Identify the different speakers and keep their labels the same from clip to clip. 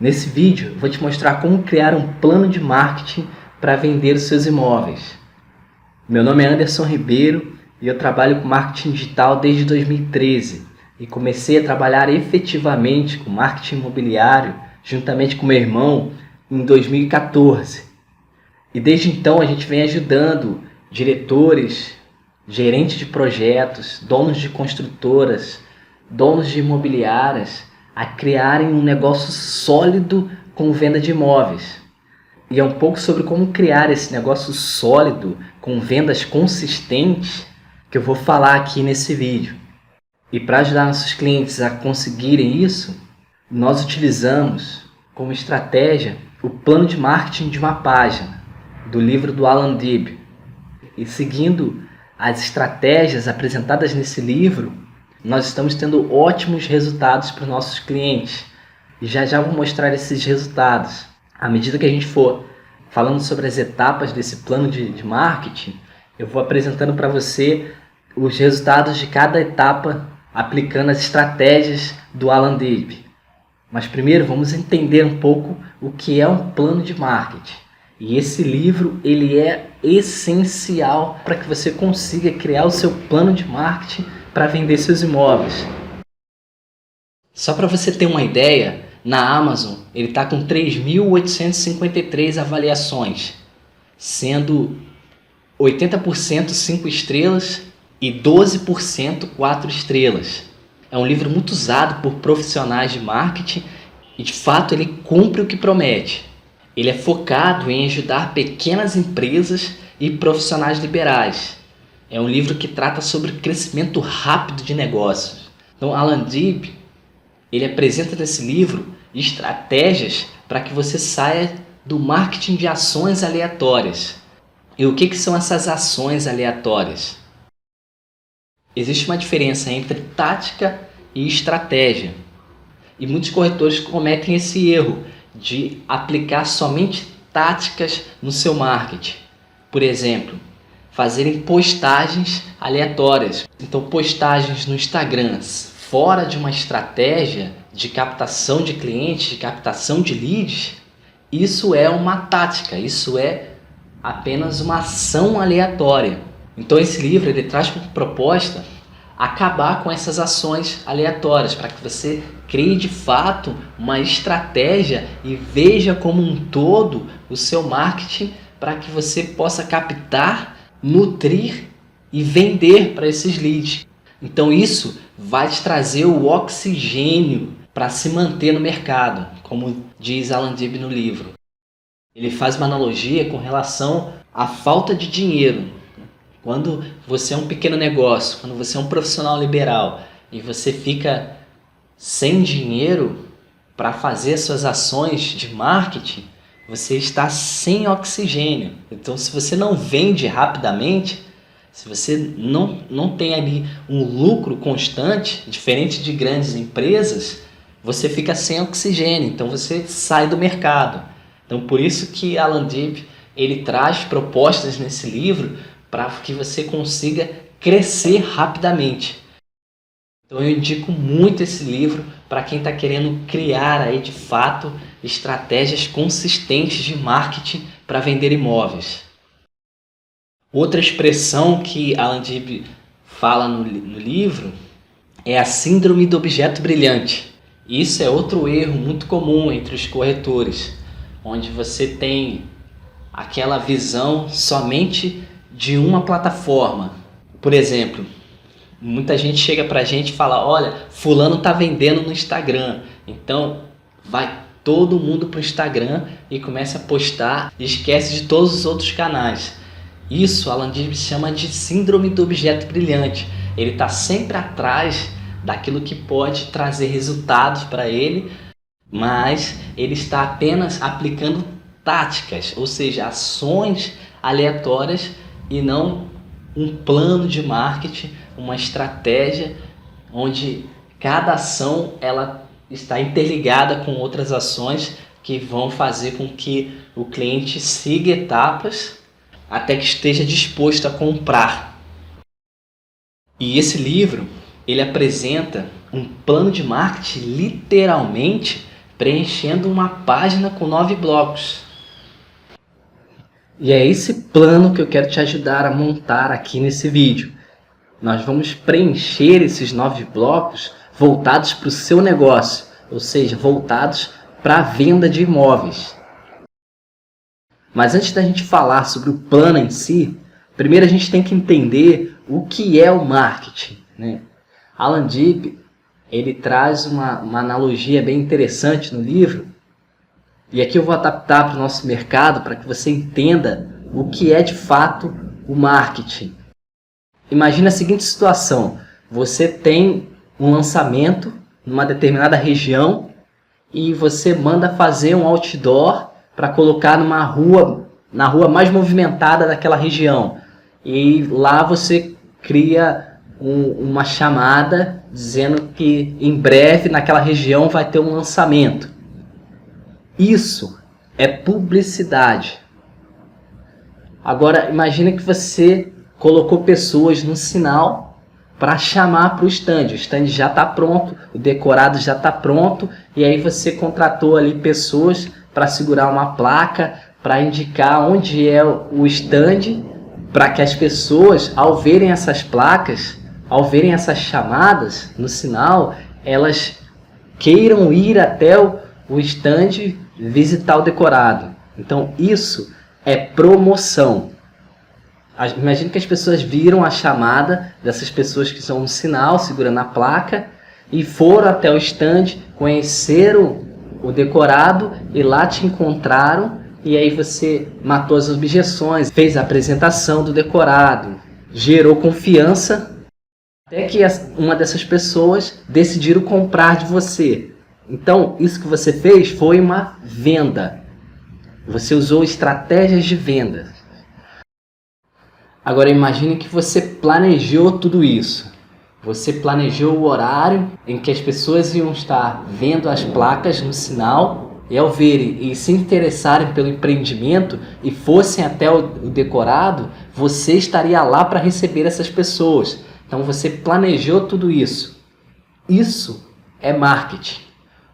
Speaker 1: Nesse vídeo eu vou te mostrar como criar um plano de marketing para vender os seus imóveis. Meu nome é Anderson Ribeiro e eu trabalho com marketing digital desde 2013 e comecei a trabalhar efetivamente com marketing imobiliário juntamente com meu irmão em 2014. E desde então a gente vem ajudando diretores, gerentes de projetos, donos de construtoras, donos de imobiliárias a criarem um negócio sólido com venda de imóveis. E é um pouco sobre como criar esse negócio sólido com vendas consistentes que eu vou falar aqui nesse vídeo. E para ajudar nossos clientes a conseguirem isso, nós utilizamos como estratégia o plano de marketing de uma página do livro do Alan Dib. E seguindo as estratégias apresentadas nesse livro, nós estamos tendo ótimos resultados para os nossos clientes. E já vou mostrar esses resultados. À medida que a gente for falando sobre as etapas desse plano de marketing, eu vou apresentando para você os resultados de cada etapa aplicando as estratégias do Alan Dib. Mas primeiro vamos entender um pouco o que é um plano de marketing. E esse livro ele é essencial para que você consiga criar o seu plano de marketing para vender seus imóveis. Só para você ter uma ideia, na Amazon ele está com 3.853 avaliações, sendo 80% 5 estrelas e 12% 4 estrelas. É um livro muito usado por profissionais de marketing e de fato ele cumpre o que promete. Ele é focado em ajudar pequenas empresas e profissionais liberais. É um livro que trata sobre crescimento rápido de negócios. Então, Alan Dib, ele apresenta nesse livro estratégias para que você saia do marketing de ações aleatórias. E o que são essas ações aleatórias? Existe uma diferença entre tática e estratégia. E muitos corretores cometem esse erro de aplicar somente táticas no seu marketing. Por exemplo, fazerem postagens aleatórias. Então, postagens no Instagram fora de uma estratégia de captação de clientes, de captação de leads, isso é uma tática, isso é apenas uma ação aleatória. Então, esse livro ele traz como proposta acabar com essas ações aleatórias, para que você crie de fato uma estratégia e veja como um todo o seu marketing para que você possa captar, nutrir e vender para esses leads. Então isso vai te trazer o oxigênio para se manter no mercado, como diz Alan Dib no livro. Ele faz uma analogia com relação à falta de dinheiro. Quando você é um pequeno negócio, quando você é um profissional liberal e você fica sem dinheiro para fazer suas ações de marketing, você está sem oxigênio. Então, se você não vende rapidamente, se você não tem ali um lucro constante, diferente de grandes empresas, você fica sem oxigênio, então você sai do mercado. Então, por isso que Alan Dib ele traz propostas nesse livro para que você consiga crescer rapidamente. Então eu indico muito esse livro para quem está querendo criar aí de fato estratégias consistentes de marketing para vender imóveis. Outra expressão que Alan Dib fala no livro é a síndrome do objeto brilhante. Isso é outro erro muito comum entre os corretores, onde você tem aquela visão somente de uma plataforma. Por exemplo, muita gente chega pra gente e fala: olha, fulano tá vendendo no Instagram, então vai todo mundo pro Instagram e começa a postar e esquece de todos os outros canais. Isso Alan Dib chama de síndrome do objeto brilhante. Ele está sempre atrás daquilo que pode trazer resultados para ele, mas ele está apenas aplicando táticas, ou seja, ações aleatórias e não um plano de marketing, uma estratégia onde cada ação ela está interligada com outras ações que vão fazer com que o cliente siga etapas até que esteja disposto a comprar. E esse livro ele apresenta um plano de marketing literalmente preenchendo uma página com 9 blocos. E é esse plano que eu quero te ajudar a montar aqui nesse vídeo. Nós vamos preencher esses 9 blocos voltados para o seu negócio, ou seja, voltados para a venda de imóveis. Mas antes da gente falar sobre o plano em si, primeiro a gente tem que entender o que é o marketing, né? Alan Dibb, ele traz uma analogia bem interessante no livro, e aqui eu vou adaptar para o nosso mercado para que você entenda o que é de fato o marketing. Imagina a seguinte situação: você tem um lançamento numa determinada região e você manda fazer um outdoor para colocar na rua mais movimentada daquela região. E lá você cria uma chamada dizendo que em breve naquela região vai ter um lançamento. Isso é publicidade. Agora imagine que você colocou pessoas no sinal para chamar para o stand. O stand já está pronto, o decorado já está pronto, e aí você contratou ali pessoas para segurar uma placa, para indicar onde é o stand, para que as pessoas, ao verem essas placas, ao verem essas chamadas no sinal, elas queiram ir até o stand visitar o decorado. Então isso é promoção. Imagina que as pessoas viram a chamada dessas pessoas que estão no sinal, segurando a placa, e foram até o stand, conheceram o decorado e lá te encontraram, e aí você matou as objeções, fez a apresentação do decorado, gerou confiança, até que uma dessas pessoas decidiram comprar de você. Então, isso que você fez foi uma venda. Você usou estratégias de venda. Agora imagine que você planejou tudo isso. Você planejou o horário em que as pessoas iam estar vendo as placas no sinal, e ao verem e se interessarem pelo empreendimento e fossem até o decorado, você estaria lá para receber essas pessoas. Então você planejou tudo isso. Isso é marketing.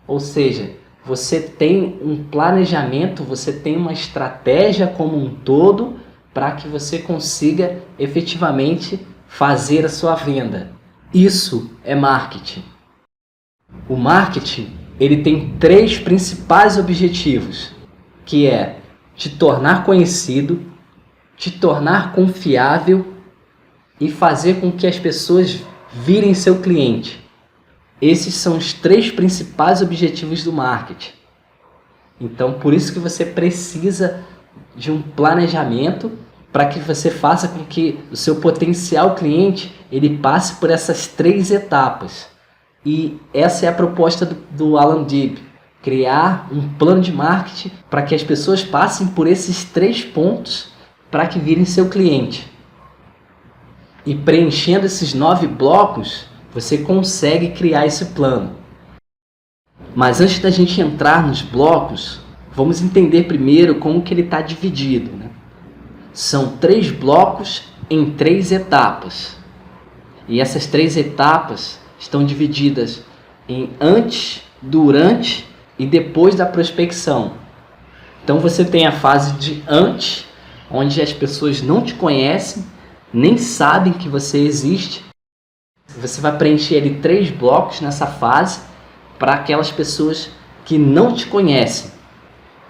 Speaker 1: Ou seja, você tem um planejamento, você tem uma estratégia como um todo para que você consiga efetivamente fazer a sua venda. Isso é marketing. O marketing, ele tem 3 principais objetivos, que é te tornar conhecido, te tornar confiável e fazer com que as pessoas virem seu cliente. Esses são os 3 principais objetivos do marketing. Então, por isso que você precisa de um planejamento para que você faça com que o seu potencial cliente ele passe por essas 3 etapas. E essa é a proposta do Alan Dibb, criar um plano de marketing para que as pessoas passem por esses 3 pontos para que virem seu cliente. E preenchendo esses 9 blocos, você consegue criar esse plano. Mas antes da gente entrar nos blocos, vamos entender primeiro como que ele está dividido, né? São 3 blocos em 3 etapas. E essas 3 etapas estão divididas em antes, durante e depois da prospecção. Então você tem a fase de antes, onde as pessoas não te conhecem, nem sabem que você existe. Você vai preencher ali 3 blocos nessa fase para aquelas pessoas que não te conhecem.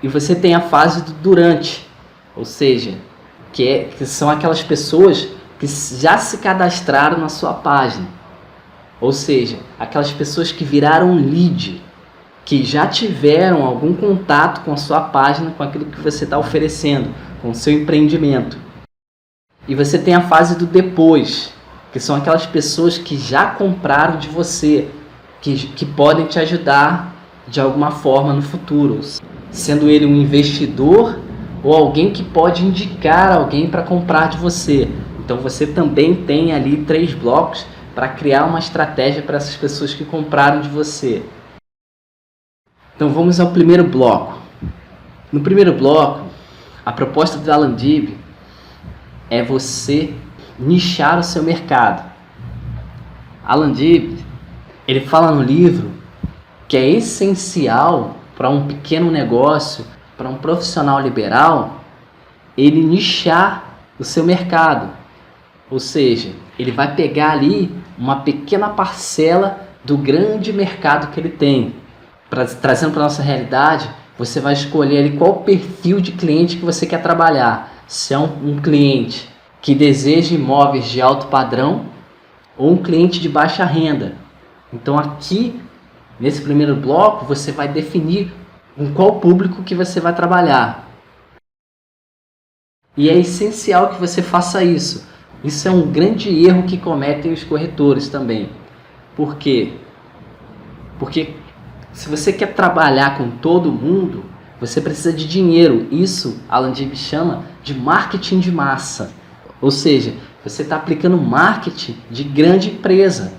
Speaker 1: E você tem a fase do durante, ou seja, que são aquelas pessoas que já se cadastraram na sua página. Ou seja, aquelas pessoas que viraram lead, que já tiveram algum contato com a sua página, com aquilo que você está oferecendo, com o seu empreendimento. E você tem a fase do depois, que são aquelas pessoas que já compraram de você, que podem te ajudar de alguma forma no futuro, sendo ele um investidor ou alguém que pode indicar alguém para comprar de você. Então você também tem ali 3 blocos para criar uma estratégia para essas pessoas que compraram de você. Então vamos ao primeiro bloco. No primeiro bloco, a proposta do Alan Dibb é você nichar o seu mercado. Alan Dibb, ele fala no livro que é essencial para um pequeno negócio, para um profissional liberal, ele nichar o seu mercado. Ou seja, ele vai pegar ali uma pequena parcela do grande mercado que ele tem. Trazendo para a nossa realidade, você vai escolher ali qual o perfil de cliente que você quer trabalhar. Se é um cliente que deseja imóveis de alto padrão ou um cliente de baixa renda. Então aqui, nesse primeiro bloco, você vai definir com qual público que você vai trabalhar. E é essencial que você faça isso. Isso é um grande erro que cometem os corretores também. Por quê? Porque se você quer trabalhar com todo mundo, você precisa de dinheiro. Isso Alan Dibs chama de marketing de massa. Ou seja, você está aplicando marketing de grande empresa.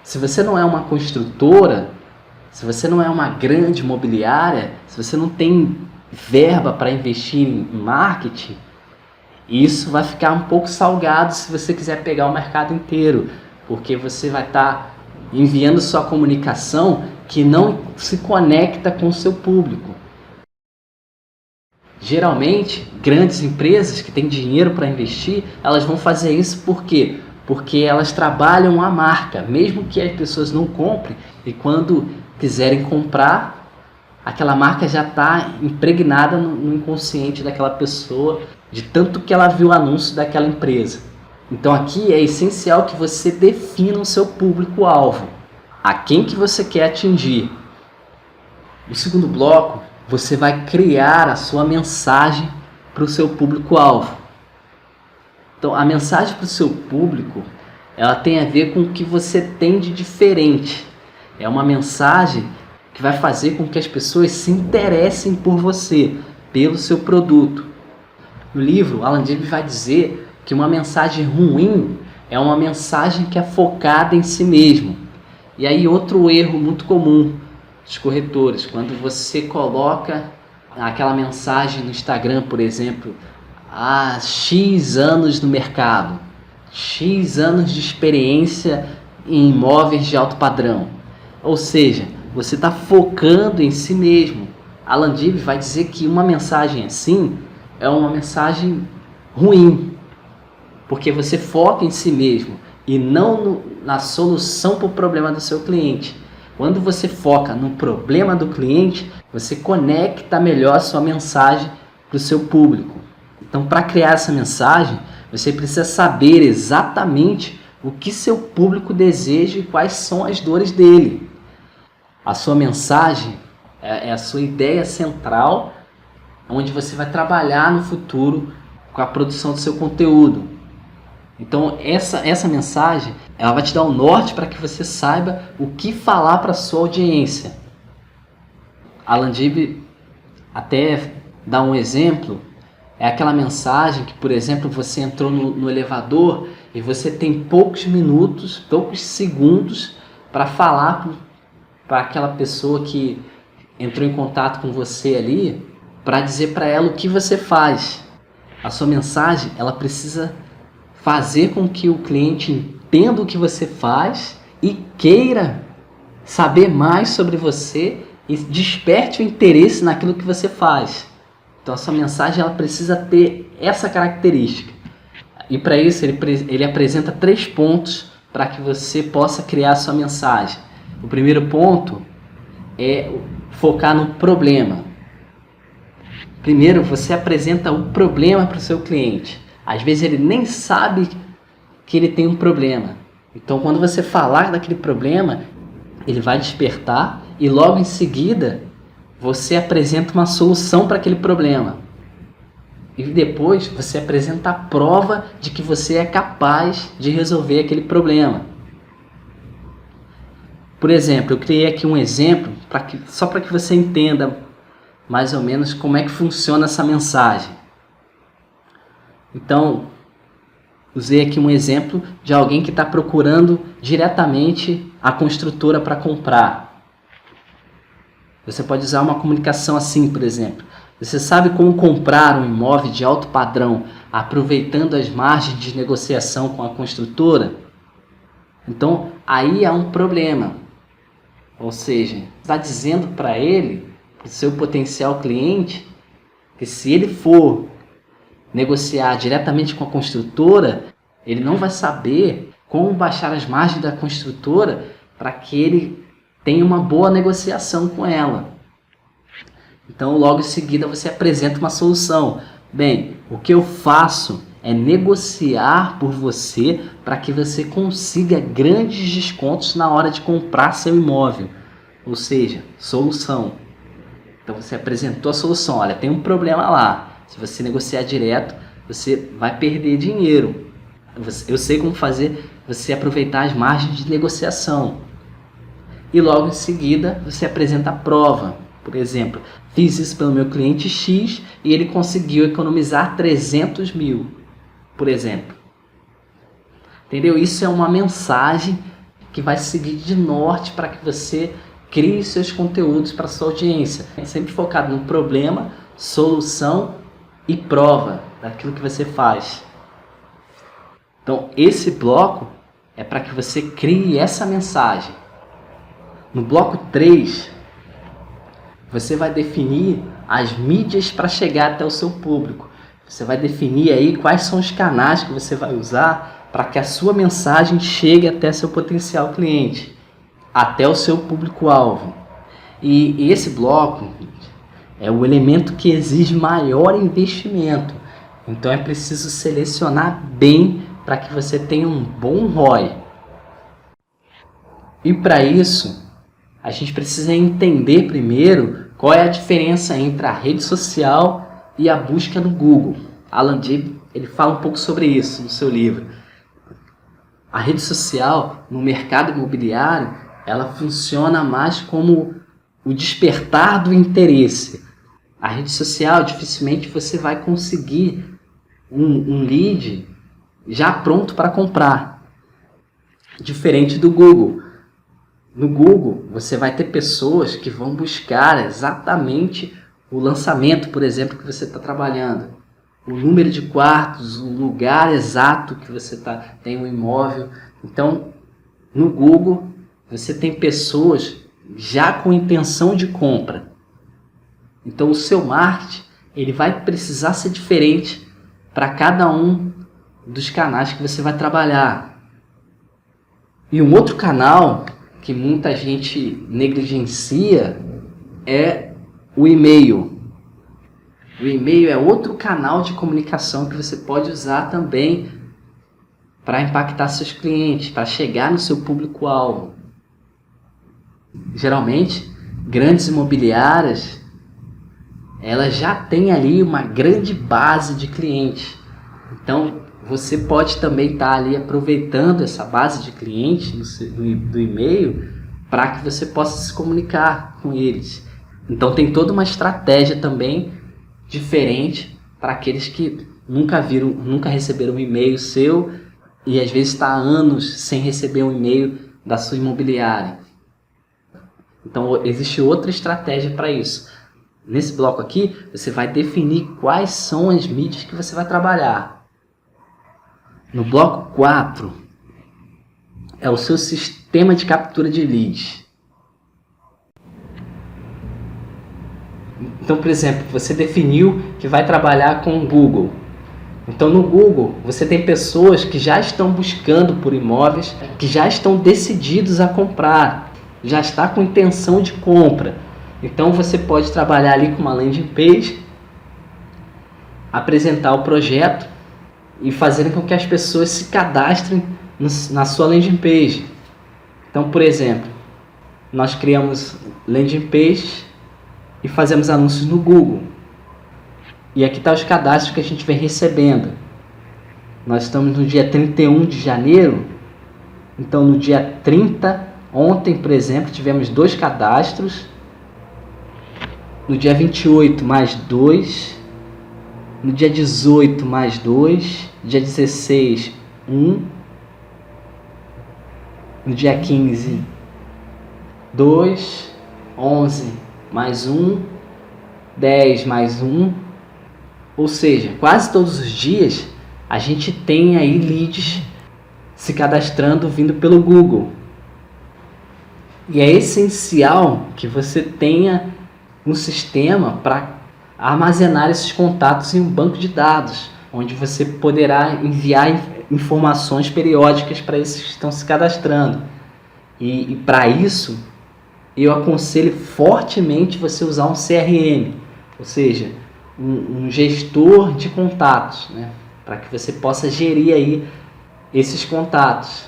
Speaker 1: Se você não é uma construtora, se você não é uma grande imobiliária, se você não tem verba para investir em marketing, isso vai ficar um pouco salgado se você quiser pegar o mercado inteiro, porque você vai estar enviando sua comunicação que não se conecta com o seu público. Geralmente, grandes empresas que têm dinheiro para investir, elas vão fazer isso por quê? Porque elas trabalham a marca, mesmo que as pessoas não comprem, e quando quiserem comprar, aquela marca já está impregnada no inconsciente daquela pessoa, de tanto que ela viu o anúncio daquela empresa. Então aqui é essencial que você defina o seu público-alvo, a quem que você quer atingir. No segundo bloco, você vai criar a sua mensagem para o seu público-alvo. Então a mensagem para o seu público, ela tem a ver com o que você tem de diferente. É uma mensagem que vai fazer com que as pessoas se interessem por você, pelo seu produto. No livro, Alan Dibs vai dizer que uma mensagem ruim é uma mensagem que é focada em si mesmo. E aí outro erro muito comum dos corretores, quando você coloca aquela mensagem no Instagram, por exemplo, há X anos no mercado, X anos de experiência em imóveis de alto padrão. Ou seja, você está focando em si mesmo. Alan Dibs vai dizer que uma mensagem assim é uma mensagem ruim, porque você foca em si mesmo e não na solução para o problema do seu cliente. Quando você foca no problema do cliente, você conecta melhor a sua mensagem para o seu público. Então, para criar essa mensagem, você precisa saber exatamente o que seu público deseja e quais são as dores dele. A sua mensagem é a sua ideia central, onde você vai trabalhar no futuro com a produção do seu conteúdo. Então essa mensagem, ela vai te dar um norte para que você saiba o que falar para a sua audiência. Alan Dibs até dá um exemplo, é aquela mensagem que, por exemplo, você entrou no elevador e você tem poucos minutos, poucos segundos para falar para aquela pessoa que entrou em contato com você ali, para dizer para ela o que você faz. A sua mensagem, ela precisa fazer com que o cliente entenda o que você faz e queira saber mais sobre você e desperte o interesse naquilo que você faz. Então a sua mensagem, ela precisa ter essa característica. E para isso ele apresenta 3 pontos para que você possa criar a sua mensagem. O primeiro ponto é focar no problema. Primeiro, você apresenta o problema para o seu cliente. Às vezes ele nem sabe que ele tem um problema. Então, quando você falar daquele problema, ele vai despertar e logo em seguida você apresenta uma solução para aquele problema. E depois você apresenta a prova de que você é capaz de resolver aquele problema. Por exemplo, eu criei aqui um exemplo só para que você entenda mais ou menos como é que funciona essa mensagem. Então, usei aqui um exemplo de alguém que está procurando diretamente a construtora para comprar. Você pode usar uma comunicação assim, por exemplo. Você sabe como comprar um imóvel de alto padrão aproveitando as margens de negociação com a construtora? Então, aí há um problema. Ou seja, está dizendo para ele o seu potencial cliente, que se ele for negociar diretamente com a construtora, ele não vai saber como baixar as margens da construtora para que ele tenha uma boa negociação com ela. Então, logo em seguida, você apresenta uma solução. Bem, o que eu faço é negociar por você para que você consiga grandes descontos na hora de comprar seu imóvel. Ou seja, solução. Então, você apresentou a solução. Olha, tem um problema lá. Se você negociar direto, você vai perder dinheiro. Eu sei como fazer você aproveitar as margens de negociação. E logo em seguida, você apresenta a prova. Por exemplo, fiz isso pelo meu cliente X e ele conseguiu economizar 300 mil, por exemplo. Entendeu? Isso é uma mensagem que vai seguir de norte para que você crie seus conteúdos para a sua audiência. É sempre focado no problema, solução e prova daquilo que você faz. Então, esse bloco é para que você crie essa mensagem. No bloco 3, você vai definir as mídias para chegar até o seu público. Você vai definir aí quais são os canais que você vai usar para que a sua mensagem chegue até seu potencial cliente, até o seu público-alvo. E esse bloco é o elemento que exige maior investimento. Então é preciso selecionar bem para que você tenha um bom ROI. E para isso, a gente precisa entender primeiro qual é a diferença entre a rede social e a busca no Google. Alan Dib, ele fala um pouco sobre isso no seu livro. A rede social, no mercado imobiliário, ela funciona mais como o despertar do interesse. A rede social, dificilmente você vai conseguir um lead já pronto para comprar. Diferente do Google. No Google, você vai ter pessoas que vão buscar exatamente o lançamento, por exemplo, que você está trabalhando. O número de quartos, o lugar exato que você tem um imóvel. Então, no Google, você tem pessoas já com intenção de compra. Então, o seu marketing ele vai precisar ser diferente para cada um dos canais que você vai trabalhar. E um outro canal que muita gente negligencia é o e-mail. O e-mail é outro canal de comunicação que você pode usar também para impactar seus clientes, para chegar no seu público-alvo. Geralmente, grandes imobiliárias, elas já têm ali uma grande base de clientes. Então, você pode também estar ali aproveitando essa base de clientes do e-mail para que você possa se comunicar com eles. Então tem toda uma estratégia também diferente para aqueles que nunca receberam um e-mail seu e às vezes está há anos sem receber um e-mail da sua imobiliária. Então existe outra estratégia para isso. Nesse bloco aqui você vai definir quais são as mídias que você vai trabalhar. No bloco 4, é o seu sistema de captura de leads. Então, por exemplo, você definiu que vai trabalhar com o Google. Então, no Google, você tem pessoas que já estão buscando por imóveis, que já estão decididos a comprar, já está com intenção de compra. Então, você pode trabalhar ali com uma landing page, apresentar o projeto, e fazendo com que as pessoas se cadastrem na sua landing page. Então, por exemplo, nós criamos landing page e fazemos anúncios no Google. E aqui está os cadastros que a gente vem recebendo. Nós estamos no dia 31 de janeiro. Então, no dia 30, ontem, por exemplo, tivemos 2 cadastros. No dia 28, mais 2. No dia 18, mais 2. Dia 16, 1. No dia 15, 2. 11, mais 1. 10, mais 1. Ou seja, quase todos os dias a gente tem aí leads se cadastrando vindo pelo Google. E é essencial que você tenha um sistema para armazenar esses contatos em um banco de dados, onde você poderá enviar informações periódicas para esses que estão se cadastrando. E para isso, eu aconselho fortemente você usar um CRM, ou seja, um gestor de contatos, né? Para que você possa gerir aí esses contatos.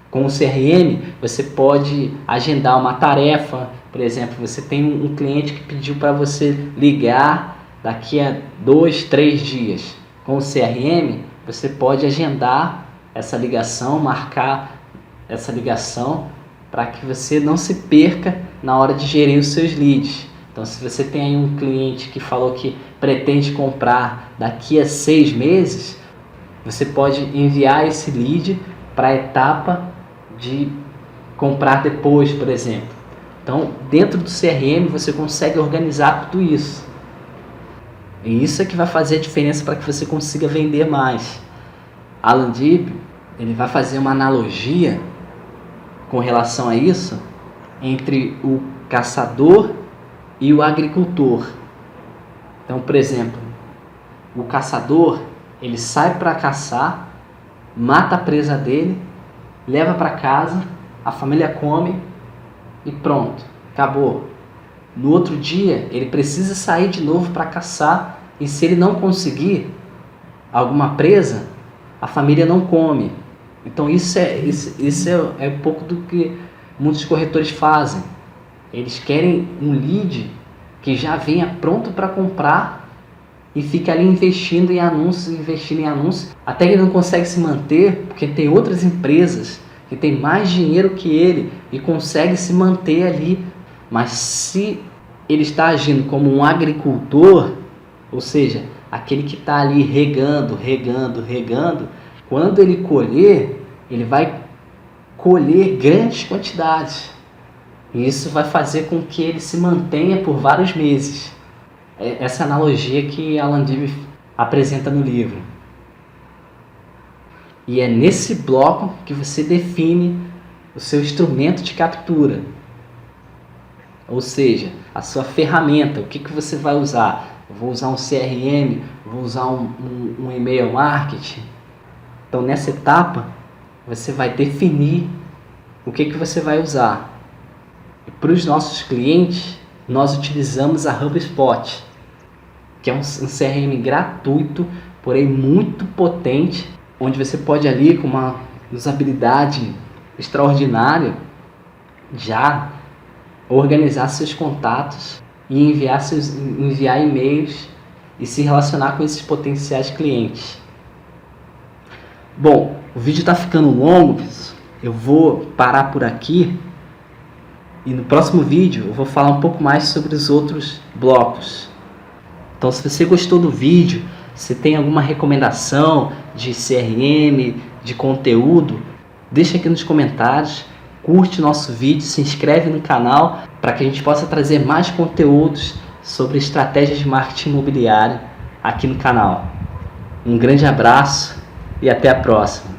Speaker 1: Com o CRM, você pode agendar uma tarefa. Por exemplo, você tem um cliente que pediu para você ligar daqui a 2, 3 dias. Com o CRM, você pode agendar essa ligação, marcar essa ligação, para que você não se perca na hora de gerir os seus leads. Então, se você tem aí um cliente que falou que pretende comprar daqui a 6 meses, você pode enviar esse lead para a etapa de comprar depois, por exemplo. Então, dentro do CRM, você consegue organizar tudo isso. E isso é que vai fazer a diferença para que você consiga vender mais. Alan Dib, ele vai fazer uma analogia com relação a isso entre o caçador e o agricultor. Então, por exemplo, o caçador, ele sai para caçar, mata a presa dele, leva para casa, a família come e pronto, acabou. No outro dia, ele precisa sair de novo para caçar, e se ele não conseguir alguma presa, a família não come. Então isso é um pouco do que muitos corretores fazem. Eles querem um lead que já venha pronto para comprar e fica ali investindo em anúncios, até que ele não consegue se manter, porque tem outras empresas que tem mais dinheiro que ele e consegue se manter ali. Mas se ele está agindo como um agricultor, ou seja, aquele que está ali regando, quando ele colher, ele vai colher grandes quantidades. E isso vai fazer com que ele se mantenha por vários meses. Essa analogia que Alan Dib apresenta no livro. E é nesse bloco que você define o seu instrumento de captura. Ou seja, a sua ferramenta, o que você vai usar? Eu vou usar um CRM, vou usar um e-mail marketing. Então, nessa etapa, você vai definir o que você vai usar. E para os nossos clientes, nós utilizamos a HubSpot, que é um CRM gratuito, porém muito potente, onde você pode ali, com uma usabilidade extraordinária, já organizar seus contatos e enviar e-mails e se relacionar com esses potenciais clientes. Bom, o vídeo está ficando longo, eu vou parar por aqui e no próximo vídeo eu vou falar um pouco mais sobre os outros blocos. Então, se você gostou do vídeo, se tem alguma recomendação de CRM, de conteúdo, deixa aqui nos comentários, curte nosso vídeo, se inscreve no canal para que a gente possa trazer mais conteúdos sobre estratégias de marketing imobiliário aqui no canal. Um grande abraço e até a próxima.